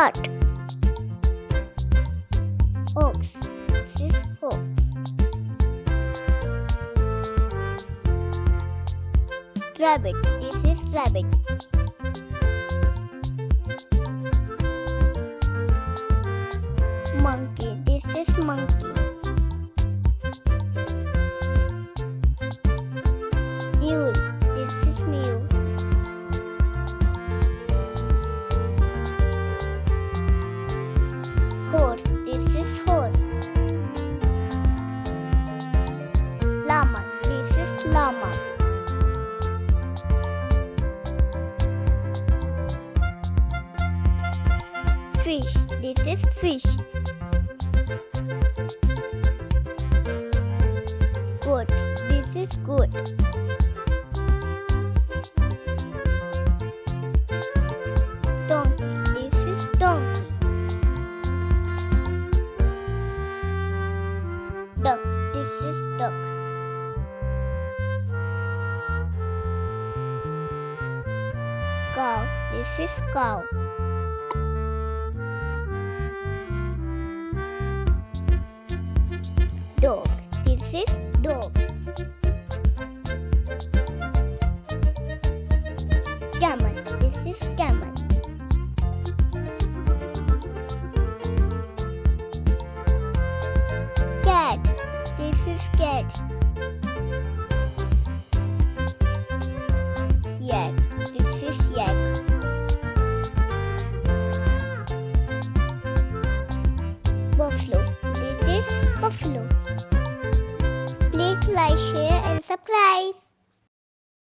hart. Ox, this is ox. Rabbit, this is rabbit. Monkey, this is monkey. Mule, this is mule. Horse, this is horse. Llama, this is llama. Fish, this is fish. Goat, this is goat. Donkey, this is donkey. Duck, this is duck. Cow, this is cow. Dog, this is dog.